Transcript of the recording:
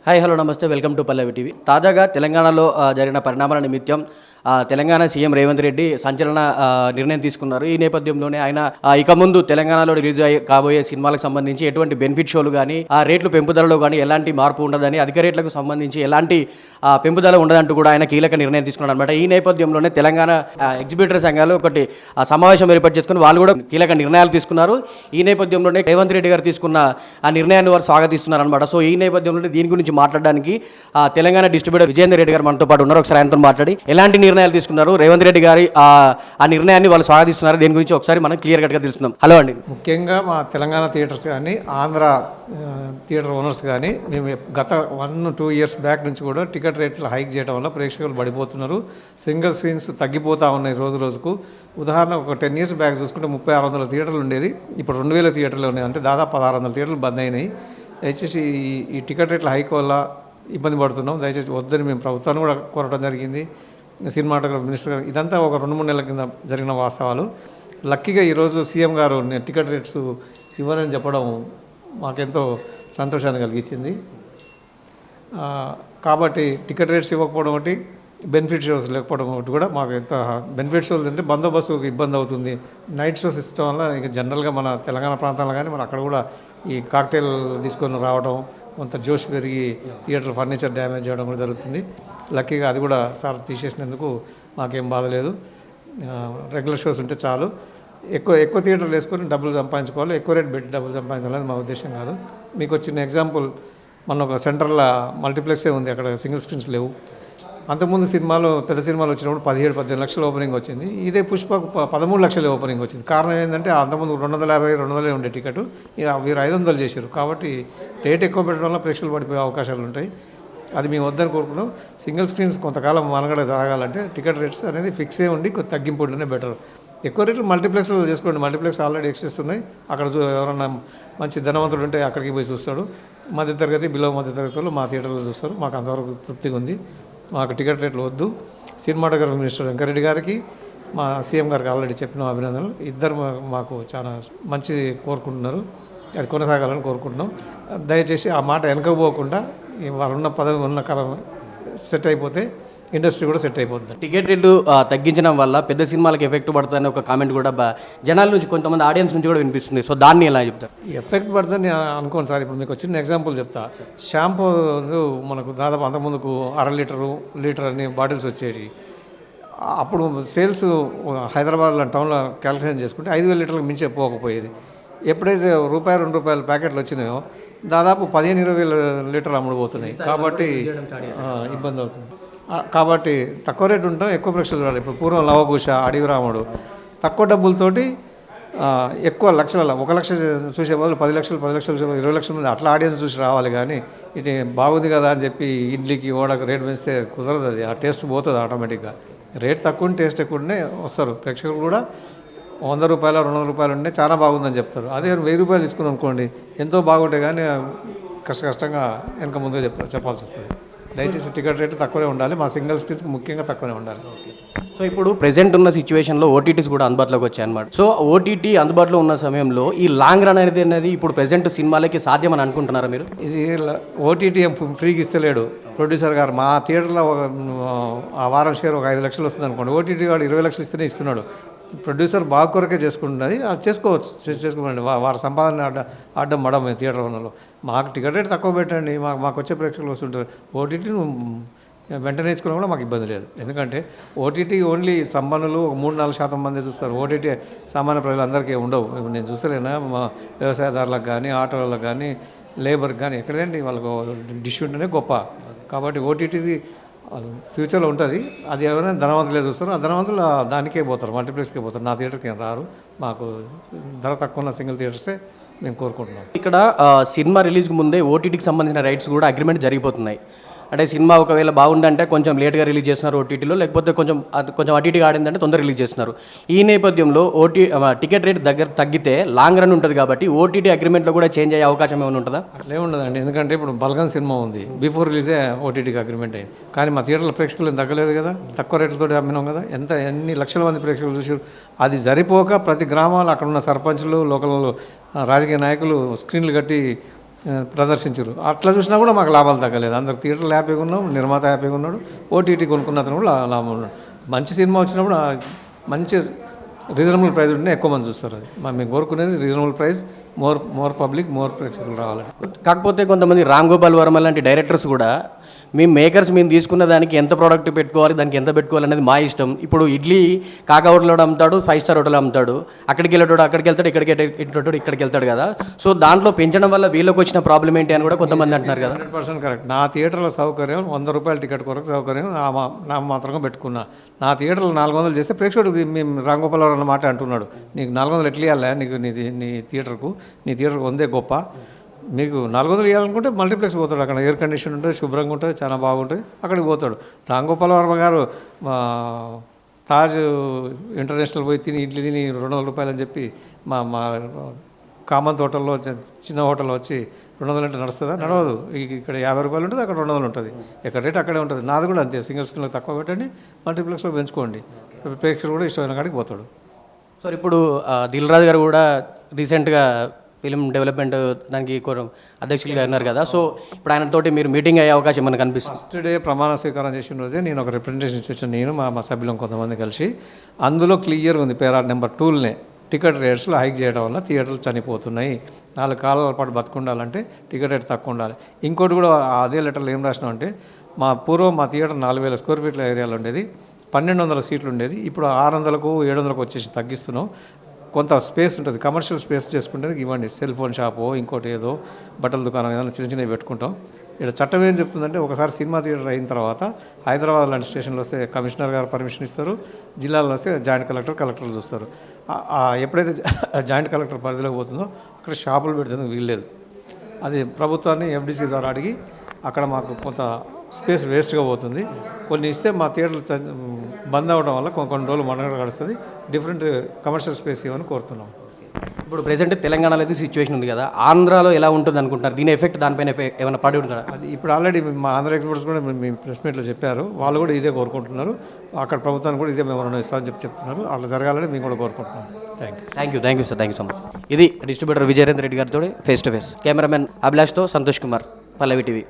Hi hello నమస్తే welcome to Pallavi TV. తాజాగా తెలంగాణలో జరిగిన పరిణామాల నిమిత్తం తెలంగాణ సీఎం రేవంత్ రెడ్డి సంచలన నిర్ణయం తీసుకున్నారు. ఈ నేపథ్యంలోనే ఆయన ఇక ముందు తెలంగాణలో రిలీజ్ కాబోయే సినిమాలకు సంబంధించి ఎటువంటి బెనిఫిట్ షోలు కానీ ఆ రేట్లు పెంపుదలలో కానీ ఎలాంటి మార్పు ఉండదని, అధిక రేట్లకు సంబంధించి ఎలాంటి పెంపుదల ఉండదంటూ కూడా ఆయన కీలక నిర్ణయం తీసుకున్నారు అనమాట. ఈ నేపథ్యంలోనే తెలంగాణ ఎగ్జిబిటర్ సంఘాలు ఒకటి సమావేశం ఏర్పాటు చేసుకుని వాళ్ళు కూడా కీలక నిర్ణయాలు తీసుకున్నారు. ఈ నేపథ్యంలోనే రేవంత్ రెడ్డి గారు తీసుకున్న ఆ నిర్ణయాన్ని వారు స్వాగతిస్తున్నారు అనమాట. సో ఈ నేపథ్యంలోనే దీని గురించి మాట్లాడడానికి తెలంగాణ డిస్ట్రిబ్యూటర్ విజేందర్ రెడ్డి గారు మనతో పాటు ఉన్నారు. ఒకసారి ఆయనతో మాట్లాడి ఎలాంటి నిర్ణయాలు తీసుకున్నారు, రేవంత్ రెడ్డి గారి ఆ నిర్ణయాన్ని వాళ్ళు స్వాగతిస్తున్నారు, దీని గురించి ఒకసారి మనం క్లియర్ కట్గా తెలుసుకుందాం. హలో అండి. ముఖ్యంగా మా తెలంగాణ థియేటర్స్ కానీ ఆంధ్ర థియేటర్ ఓనర్స్ కానీ మేము గత 1-2 ఇయర్స్ బ్యాక్ నుంచి కూడా టికెట్ రేట్లు హైక్ చేయడం వల్ల ప్రేక్షకులు పడిపోతున్నారు. సింగిల్ స్క్రీన్స్ తగ్గిపోతూ ఉన్నాయి రోజు రోజుకు. ఉదాహరణ ఒక 10 ఇయర్స్ బ్యాక్ చూసుకుంటే 3600 థియేటర్లు ఉండేది, ఇప్పుడు 2000 థియేటర్లు ఉన్నాయి. అంటే దాదాపు 1600 థియేటర్లు బంద్ అయినాయి. దయచేసి ఈ టికెట్ రేట్ల హైక్ వల్ల ఇబ్బంది పడుతున్నాం. దయచేసి వద్దని మేము ప్రభుత్వాన్ని కూడా కోరడం జరిగింది. సినిమాటోగ్రఫీ మినిస్టర్ గారు ఇదంతా ఒక 2-3 నెలల కింద జరిగిన వాస్తవాలు. లక్కీగా ఈరోజు సీఎం గారు టికెట్ రేట్స్ ఇవ్వనని చెప్పడం మాకెంతో సంతోషాన్ని కలిగించింది. కాబట్టి టికెట్ రేట్స్ ఇవ్వకపోవడం ఒకటి, బెనిఫిట్ షోస్ లేకపోవడం ఒకటి కూడా మాకు ఎంత బెనిఫిట్ షోస్ అంటే బందోబస్తుకు ఇబ్బంది అవుతుంది. నైట్ షోస్ ఇష్టం వల్ల ఇక జనరల్గా మన తెలంగాణ ప్రాంతాల్లో కానీ మన అక్కడ కూడా ఈ కాక్టైల్ తీసుకొని రావడం, కొంత జోష్ పెరిగి థియేటర్ ఫర్నిచర్ డ్యామేజ్ చేయడం కూడా జరుగుతుంది. లక్కీగా అది కూడా సార్ తీసేసినందుకు మాకేం బాధ లేదు. రెగ్యులర్ షోస్ ఉంటే చాలు. ఎక్కువ థియేటర్లు వేసుకొని డబ్బులు సంపాదించుకోవాలి, ఎక్కువ రేట్ పెట్టి డబ్బులు సంపాదించాలని మా ఉద్దేశం కాదు. మీకు వచ్చిన ఎగ్జాంపుల్, మన ఒక సెంటర్లో మల్టీప్లెక్సే ఉంది, అక్కడ సింగిల్ స్క్రీన్స్ లేవు. అంతకుముందు పెద్ద సినిమాలు వచ్చినప్పుడు 17-18 లక్షల ఓపెనింగ్ వచ్చింది. ఇదే పుష్ప 13 లక్షల ఓపెనింగ్ వచ్చింది. కారణం ఏంటంటే అంతకుముందు 250-200 ఉండే టికెట్, ఇక వీరు 500 చేశారు. కాబట్టి రేట్ ఎక్కువ పెట్టడం వల్ల ప్రేక్షకులు పడిపోయే అవకాశాలు ఉంటాయి. అది మేము వద్దని కోరుకున్నాం. సింగిల్ స్క్రీన్స్ కొంతకాలం మనగడ సాగాలంటే టికెట్ రేట్స్ అనేది ఫిక్సే ఉండి కొంచెం తగ్గింపు ఉంటేనే బెటర్. ఎక్కువ రేట్లు మల్టీప్లెక్స్లో చేసుకోండి. మల్టీప్లెక్స్ ఆల్రెడీ ఎక్సెస్ ఉన్నాయి. అక్కడ ఎవరన్నా మంచి ధనవంతుడు ఉంటే అక్కడికి పోయి చూస్తాడు. మధ్యతరగతి, బిలో మధ్యతరగతి వాళ్ళు మా థియేటర్లో చూస్తారు. మాకు అంతవరకు తృప్తిగా ఉంది. మాకు టికెట్ రేట్లు వద్దు. సినిమాటోగ్రఫీ మినిస్టర్ వెంకరెడ్డి గారికి, మా సీఎం గారికి ఆల్రెడీ చెప్పిన అభినందనలు. ఇద్దరు మాకు చాలా మంచి కోరుకుంటున్నారు, అది కొనసాగాలని కోరుకుంటున్నాం. దయచేసి ఆ మాట వెనకపోకుండా వాళ్ళున్న పదవి ఉన్న కాలం సెట్ అయిపోతే ఇండస్ట్రీ కూడా సెట్ అయిపోతుంది. టికెట్ రేట్లు తగ్గించడం వల్ల పెద్ద సినిమాలకు ఎఫెక్ట్ పడుతుందని ఒక కామెంట్ కూడా జనాల నుంచి, కొంతమంది ఆడియన్స్ నుంచి కూడా వినిపిస్తుంది. సో దాన్ని ఎలా చెప్తారు? ఎఫెక్ట్ పడుతుందని నేను అనుకోను సార్. ఇప్పుడు మీకు వచ్చిన ఎగ్జాంపుల్ చెప్తా. షాంపూ మనకు దాదాపు అంతకుముందుకు 1/2 లీటర్ అని బాటిల్స్ వచ్చేవి. అప్పుడు సేల్స్ హైదరాబాద్లో టౌన్లో క్యాలిక్యులేషన్ చేసుకుంటే 5000 లీటర్లకు మించి పోకపోయేది. ఎప్పుడైతే ₹2 ప్యాకెట్లు వచ్చినాయో దాదాపు 15-20 లీటర్లు అమ్ముడుపోతున్నాయి. కాబట్టి ఇబ్బంది అవుతుంది. కాబట్టి తక్కువ రేటు ఉంటాం, ఎక్కువ ప్రేక్షకులు రావాలి. ఇప్పుడు పూర్వం లవకుశ, అడవి రాముడు తక్కువ డబ్బులతోటి ఎక్కువ లక్షల 1 లక్ష చూసే బదులు 10 లక్షలు చూసే 20 లక్షల మంది అట్లా ఆడియన్స్ చూసి రావాలి. కానీ ఇది బాగుంది కదా అని చెప్పి ఇడ్లీకి ఓడకు రేటు పెంచితే కుదరదు. అది ఆ టేస్ట్ పోతుంది ఆటోమేటిక్గా. రేట్ తక్కువ టేస్ట్ ఎక్కువ ఉంటే వస్తారు ప్రేక్షకులు కూడా. ₹100 ₹200 ఉంటే చాలా బాగుందని చెప్తారు. అదే ₹1000 తీసుకుని అనుకోండి, ఎంతో బాగుంటే కానీ కష్టంగా వెనక ముందుగా చెప్పాల్సి వస్తుంది. దయచేసి టికెట్ రేటు తక్కువనే ఉండాలి. మా సింగిల్ స్క్రీన్స్కి ముఖ్యంగా తక్కువనే ఉండాలి. సో ఇప్పుడు ప్రెజెంట్ ఉన్న సిచ్యువేషన్లో ఓటీటీస్ కూడా అందుబాటులోకి వచ్చాయి అనమాట. సో ఓటీటీ అందుబాటులో ఉన్న సమయంలో ఈ లాంగ్ రన్ అనేది ఇప్పుడు ప్రెజెంట్ సినిమాలకి సాధ్యమని అనుకుంటున్నారా మీరు? ఇది ఓటీటీ ఫ్రీకి ఇస్తలేడు ప్రొడ్యూసర్ గారు. మా థియేటర్లో ఆ వారం షేర్ ఒక 5 లక్షలు వస్తుంది అనుకోండి, ఓటీటీ వాడు 20 లక్షలు ఇస్తేనే ఇస్తున్నాడు. ప్రొడ్యూసర్ బాగా కొరకే చేసుకుంటున్నది, అది చేసుకోండి. వారి సంపాదన అడ్డం మడం థియేటర్ ఉన్నలో. మాకు టికెట్ రేట్ తక్కువ పెట్టండి, మాకు వచ్చే ప్రేక్షకులు వస్తుంటారు. ఓటీటీ వెంటనే నేర్చుకోవడం కూడా మాకు ఇబ్బంది లేదు. ఎందుకంటే ఓటీటీ ఓన్లీ సంపన్నులు 3-4% మంది చూస్తారు. ఓటీటీ సామాన్య ప్రజలందరికీ ఉండవు. నేను చూస్తలేనా, మా వ్యవసాయదారులకు కానీ, ఆటోలకు కానీ, లేబర్కి కానీ ఎక్కడదండి వాళ్ళకు డిష్ ఉంటేనే గొప్ప. కాబట్టి ఓటీటీది ఫ్యూచర్లో ఉంటుంది. అది ఎవరైనా ధనవంతులే చూస్తారు. ఆ ధనవంతులు దానికే పోతారు, మల్టీప్లెక్స్కే పోతారు. నా థియేటర్కి ఏం రారు. మాకు ధర తక్కువ ఉన్న సింగిల్ థియేటర్సే మేము కోరుకుంటున్నాం. ఇక్కడ సినిమా రిలీజ్కి ముందే ఓటీటీకి సంబంధించిన రైట్స్ కూడా అగ్రిమెంట్ జరిగిపోతున్నాయి. అంటే సినిమా ఒకవేళ బాగుందంటే కొంచెం లేట్గా రిలీజ్ చేస్తున్నారు ఓటీటీలో, లేకపోతే కొంచెం అటు ఇటుగా ఆడిందంటే తొందరగా రిలీజ్ చేస్తున్నారు. ఈ నేపథ్యంలో టికెట్ రేట్ తగ్గితే లాంగ్ రన్ ఉంటుంది కాబట్టి ఓటీటీ అగ్రిమెంట్లో కూడా చేంజ్ అయ్యే అవకాశం ఏమైనా ఉంటుందా? అట్లే ఉండదండి. ఎందుకంటే ఇప్పుడు బల్గన్ సినిమా ఉంది, బిఫోర్ రిలీజే ఓటీటీకి అగ్రిమెంట్ అయింది. కానీ మా థియేటర్లో ప్రేక్షకులు తగ్గలేదు కదా, తక్కువ రేట్లతో అమ్మినాం కదా. ఎన్ని లక్షల మంది ప్రేక్షకులు చూసారు. అది సరిపోక ప్రతి గ్రామాలు అక్కడ ఉన్న సర్పంచులు, లోకల్ రాజకీయ నాయకులు స్క్రీన్లు కట్టి ప్రదర్శించారు. అట్లా చూసినా కూడా మాకు లాభాలు తగ్గలేదు. అందరు థియేటర్లు హ్యాపీగా ఉన్నాం, నిర్మాత హ్యాపీగా ఉన్నాడు, ఓటీటీ కొనుక్కున్న అతను కూడా లాభం ఉన్నాడు. మంచి సినిమా వచ్చినప్పుడు మంచి రీజనబుల్ ప్రైస్ ఉంటేనే ఎక్కువ మంది చూస్తారు. అది మేము కోరుకునేది reasonable price, more public, more ప్రేక్షకులు రావాలి. కాకపోతే కొంతమంది రామ్ గోపాల్ వర్మ లాంటి డైరెక్టర్స్ కూడా మేము మేకర్స్ మేము తీసుకున్న దానికి ఎంత ప్రోడక్ట్ పెట్టుకోవాలి, దానికి ఎంత పెట్టుకోవాలి అనేది మా ఇష్టం. ఇప్పుడు ఇడ్లీ కాకా హోటల్లో అమ్ముతాడు, 5 స్టార్ హోటల్ అమ్ముతాడు, అక్కడికి వెళ్ళాడు, అక్కడికి వెళ్తాడు, ఇక్కడికి వెళ్తాడు కదా. సో దాంట్లో పెంచడం వల్ల వీళ్ళకి వచ్చిన ప్రాబ్లం ఏంటి అని కూడా కొంతమంది అంటున్నారు కదా. 100% కరెక్ట్. నా థియేటర్లో సౌకర్యం 100 రూపాయల టికెట్ కొరకు సౌకర్యం నా మాత్రంగా పెట్టుకున్నా. నా థియేటర్లో 400 చేస్తే ప్రేక్షకుడు మేము రామ్ గోపాల్ వర్మ అన్నమాట అంటున్నాడు, నీకు 400 ఎట్లా ఇవ్వాలి, నీకు నీ థియేటర్కు 100 గొప్ప, మీకు 400 ఇవ్వాలనుకుంటే మల్టీప్లెక్స్ పోతాడు. అక్కడ ఎయిర్ కండిషన్ ఉంటుంది, శుభ్రంగా ఉంటుంది, చాలా బాగుంటుంది, అక్కడికి పోతాడు. రామ్ గోపాల్ వర్మ గారు తాజ్ ఇంటర్నేషనల్ పోయి ఇడ్లీ తిని 200 రూపాయలు అని చెప్పి మా కామంత్ హోటల్లో చిన్న హోటల్లో వచ్చి 200 అంటే నడుస్తుందా? నడవదు. ఇక్కడ 50 రూపాయలు ఉంటుంది, అక్కడ 200 ఉంటుంది. ఎక్కడ రేట్ అక్కడే ఉంటుంది. నాది కూడా అంతే, సింగిల్ స్క్రీన్లో తక్కువ పెట్టండి, మల్టీప్లెక్స్లో పెంచుకోండి, ప్రేక్షకుడు కూడా ఇష్టమైన కాడికి పోతాడు. సార్ ఇప్పుడు దిల్ రాజు గారు కూడా రీసెంట్గా ఫిలిం డెవలప్మెంట్ దానికి అధ్యక్షులుగా ఉన్నారు కదా. సో ఇప్పుడు ఆయనతోటి మీరు మీటింగ్ అయ్యే అవకాశం మనకు కనిపిస్తుంది. ఫస్ట్ డే ప్రమాణ స్వీకారం చేసిన రోజే నేను ఒక రిప్రజెంటేషన్ ఇచ్చాను, నేను మా సభ్యులం కొంతమంది కలిసి. అందులో క్లియర్గా ఉంది, పేరా నెంబర్ 2 టికెట్ రేట్స్లో హైక్ చేయడం వల్ల థియేటర్లు చనిపోతున్నాయి, 4 కాలాల పాటు బతుకుండాలంటే టికెట్ రేట్ తక్కువ ఉండాలి. ఇంకోటి కూడా అదే లెటర్లో ఏం రాసినాం అంటే, పూర్వం మా థియేటర్ 4000 స్క్వేర్ ఫీట్ల ఏరియాలో ఉండేది, 1200 సీట్లు ఉండేది, ఇప్పుడు 600కు 700కు వచ్చేసి తగ్గిస్తున్నాం. కొంత స్పేస్ ఉంటుంది, కమర్షియల్ స్పేస్ చేసుకుంటే ఇవ్వండి, సెల్ ఫోన్ షాపు, ఇంకోటి ఏదో బట్టల దుకాణం, ఏదైనా చిన్నవి పెట్టుకుంటాం. ఇక్కడ చట్టం ఏం చెప్తుందంటే, ఒకసారి సినిమా థియేటర్ అయిన తర్వాత హైదరాబాద్ లాంటి స్టేషన్లో వస్తే కమిషనర్ గారు పర్మిషన్ ఇస్తారు, జిల్లాలో వస్తే జాయింట్ కలెక్టర్లు చూస్తారు. ఎప్పుడైతే జాయింట్ కలెక్టర్ పరిధిలోకి పోతుందో అక్కడ షాపులు పెడుతుంది వీల్లేదు. అది ప్రభుత్వాన్ని ఎఫ్డీసీ ద్వారా అడిగి అక్కడ మాకు కొంత స్పేస్ వేస్ట్గా పోతుంది. కొన్ని ఇస్తే మా థియేటర్లు బంద్ అవ్వడం వల్ల కొన్ని రోజులు మనుగడ గడుస్తుంది, డిఫరెంట్ కమర్షియల్ స్పేస్ ఇవ్వని కోరుతున్నాం. ఇప్పుడు ప్రెసెంట్ తెలంగాణలో అయితే సిచ్యువేషన్ ఉంది కదా, ఆంధ్రాలో ఎలా ఉంటుంది అనుకుంటున్నారు? దీని ఎఫెక్ట్ దానిపైన ఏమైనా పడి ఉంటుందా? అది ఇప్పుడు ఆల్రెడీ మా ఆంధ్ర ఎక్స్పర్ట్స్ కూడా మీ ప్రెస్ మీట్లో చెప్పారు, వాళ్ళు కూడా ఇదే కోరుకుంటున్నారు. అక్కడ ప్రభుత్వాన్ని కూడా ఇదే మేము ఇస్తామని చెప్తున్నారు. అలా జరగాలని మేము కూడా కోరుకుంటున్నాం. Thank you sir, thank you so much. ఇది డిస్ట్రిబ్యూటర్ విజయేంద్ర రెడ్డి గారితో ఫేస్ టు ఫేస్. కెమెరామెన్ అభిలాష్తో సంతోష్ కుమార్, పల్లవి టీవీ.